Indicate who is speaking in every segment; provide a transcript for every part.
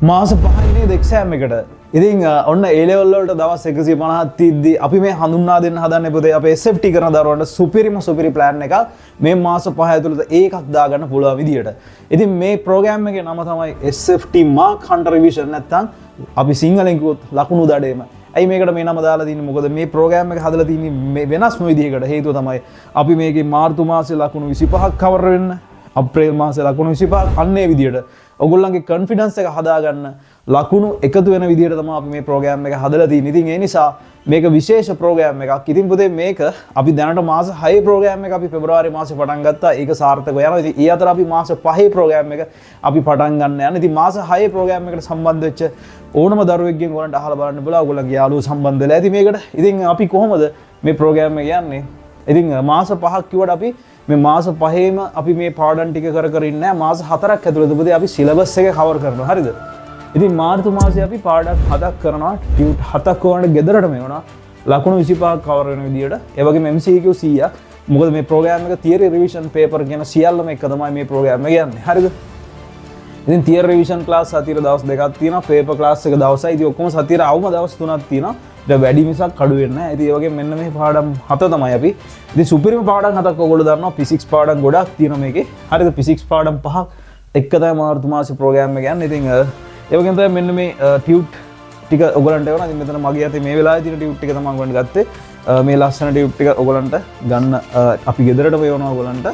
Speaker 1: මාස 5නේ එක්සෑම් එකට. ඉතින් ඔන්න A level වලට දවස් 150ක් තියද්දි අපි මේ හඳුන්වා දෙන්න හදන්නේ පොතේ අපේ SFT කරන දරුවන්ට සුපිරි ප්ලෑන් එකක් මේ මාස 5 ඇතුළත ඒකක් දාගන්න පුළුවන් විදියට. ඉතින් මේ ප්‍රෝග්‍රෑම් එකේ නම තමයි SFT Mark Hunter Revision නැත්නම් අපි සිංහලෙන් කිව්වොත් ලකුණු දඩේම. ඇයි මේකට මේ නම දාලා තින්නේ? මොකද මේ ප්‍රෝග්‍රෑම් එක හදලා තින්නේ වෙනස්ම විදිහකට. හේතුව තමයි අපි මේකේ මාර්තු මාසේ ලකුණු 25ක් කවර් වෙන්න, අප්‍රේල් මාසේ ලකුණු 25ක් අන්නේ විදියට ඔයගොල්ලන්ගේ කොන්ෆිඩන්ස් එක හදාගන්න ලකුණු එකතු වෙන විදිහට තමයි අපි මේ ප්‍රෝග්‍රෑම් එක හදලා තියෙන්නේ. ඉතින් ඒ නිසා මේක විශේෂ ප්‍රෝග්‍රෑම් එකක්. ඉතින් පුතේ මේක අපි දැනට මාස 6 ප්‍රෝග්‍රෑම් එක අපි පෙබරවාරි මාසේ පටන් ගත්තා. ඒක සාර්ථකව යනවා. ඉතින් ඊ අතර අපි මාස 5 ප්‍රෝග්‍රෑම් එක අපි පටන් ගන්න යනවා. ඉතින් මාස 6 ප්‍රෝග්‍රෑම් එකට සම්බන්ධ වෙච්ච ඕනම දරුවෙක්ගෙන් ඔයාලට අහලා බලන්න බලලා ඔයගොල්ලන්ගේ යාළුවෝ සම්බන්ධ වෙලා ඇති මේකට. ඉතින් අපි කොහොමද මේ ප්‍රෝග්‍රෑම් එක යන්නේ? ඉතින් මාස 5ක් කිව්වට අපි මේ මාස 5ේම අපි මේ පාඩම් ටික කර ඉන්නේ නැහැ. මාස 4ක් ඇතුළත පුතේ අපි සිලබස් එක කවර් කරනවා. හරිද? ඉතින් මාර්තු මාසේ අපි පාඩම් 7ක් කරනවා. ටියුට් 7ක් ඕනට ගෙදරට මෙවනවා. ලකුණු 25ක් කවර් වෙන විදියට. ඒ වගේම MCQ 100ක්. මොකද මේ ප්‍රෝග්‍රෑම් එක තියරි රිවිෂන් පේපර් කියන සියල්ලම එක තමයි මේ ප්‍රෝග්‍රෑම් එක යන්නේ. හරිද? ඉතින් තියරි රිවිෂන් ක්ලාස් සතියේ දවස් දෙකක් තියෙනවා. පේපර් ක්ලාස් එක දවසයි. ඉතින් ඔක්කොම සතියේ අවම දවස් 3ක් තියෙනවා. ඒක වැඩි මිසක් අඩු වෙන්නේ නැහැ. ඉතින් ඒ වගේ මෙන්න මේ පාඩම් 7 තමයි අපි. ඉතින් සුපිරිම පාඩම් 7ක් ඔයගොල්ලෝ දන්නවා. ෆිසික්ස් පාඩම් ගොඩක් තියෙනවා මේකේ. හරිද? ෆිසික්ස් පාඩම් 5ක් එක තමයි මාර්තු මාසේ ප්‍රෝග්‍රෑම් එක යන්නේ. ඉතින් ඒ වගේම තමයි මෙන්න මේ ටියුට් ටික ඔයගලන්ට එවනවා. ඉතින් මෙතන මගේ අතේ මේ වෙලාවේ තියෙන ටියුට් ටික තමයි ඔයගලන්ට ගත්තේ. මේ ලස්සන ටියුට් ටික ඔයගලන්ට ගන්න අපි ගෙදරට වෙවනවා ඔයගලන්ට.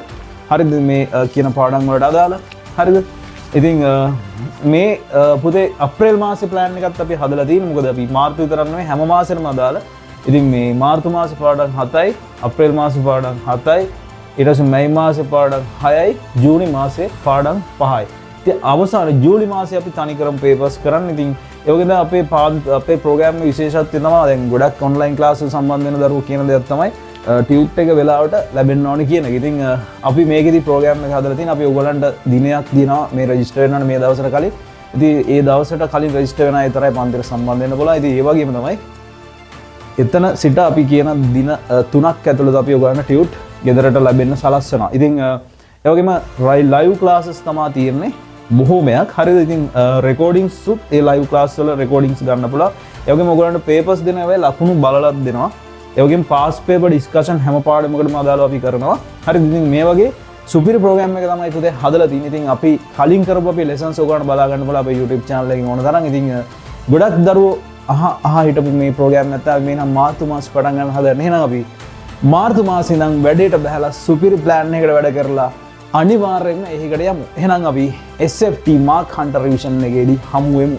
Speaker 1: හරිද? මේ කියන පාඩම් වලට අදාළ. හරිද? ඉතින් මේ පුතේ අප්‍රේල් මාසේ ප්ලෑන් එකත් අපි හදලා තියෙනවා. මොකද අපි මාර්තු විතරක් නෙවෙයි හැම මාසෙම අදාළ. ඉතින් මේ මාර්තු මාසේ පාඩම් 7යි, අප්‍රේල් මාසේ පාඩම් 7යි, ඊට පස්සේ මැයි මාසේ පාඩම් 6යි, ජූනි මාසේ පාඩම් 5යි. ඉතින් අවසානයේ ජූලි මාසේ අපි තනිකරම පේපර්ස් කරන්නේ. ඉතින් ඒ වගේම අපේ ප්‍රෝග්‍රෑම් එකේ විශේෂත්වය තමයි දැන් ගොඩක් ඔන්ලයින් ක්ලාස් වල සම්බන්ධ වෙන දරුවෝ කියන දේක් තමයි ටියුට් එක වෙලාවට ලැබෙන්න ඕනේ කියන එක. ඉතින් අපි මේකෙදි ප්‍රෝග්‍රෑම් එක හදලා තියෙනවා. අපි ඔයගලන්ට දිනයක් දිනවා මේ රෙජිස්ටර් වෙනවනේ මේ දවසට කලින්. ඉතින් ඒ දවසට කලින් රෙජිස්ටර් වෙනා විතරයි පන්තිර සම්බන්ධ වෙන්න පුළුවන්. ඉතින් ඒ වගේම තමයි එතන සිට අපි කියන දින 3ක් ඇතුළත අපි ඔයගලන්ට ටියුට් ගෙදරට ලැබෙන්න සලස්වනවා. ඉතින් ඒ වගේම ලයිව් ක්ලාසස් තමයි තියෙන්නේ බොහෝමයක්. හරිද? ඉතින් රෙකෝඩින්ග්ස් උත් ඒ ලයිව් ක්ලාස් වල රෙකෝඩින්ග්ස් ගන්න පුළුවන්. ඒ වගේම ඔයගලන්ට පේපර්ස් දෙන වෙලාවේ ලකුණු බලලත් දෙනවා. ඒ වගේම පාස් පේපර් ඩිස්කෂන් හැම පාඩමකටම අදාළව අපි කරනවා. හරිද? ඉතින් මේ වගේ සුපිරි ප්‍රෝග්‍රෑම් එක තමයි පුතේ හදලා තියෙන්නේ. ඉතින් අපි කලින් කරපු අපේ ලෙසන්ස් ඔයගලන්ට බලා ගන්න පුළුවන් අපේ YouTube channel එකෙන් ඕන තරම්. ඉතින් ගොඩක් දරුවෝ හිටපු මේ ප්‍රෝග්‍රෑම් නැත්නම් මේ නම් මාර්තු මාසේ පටන් ගන්න හදන්නේ. එහෙනම් අපි මාර්තු මාසේ ඉඳන් වැඩේට බහලා සුපිරි ප්ලෑන් එකකට වැඩ කරලා අනිවාර්යයෙන්ම එහිකට යමු. එහෙනම් අපි SFT Mark Hunter Revision එකේදී හමු වෙමු.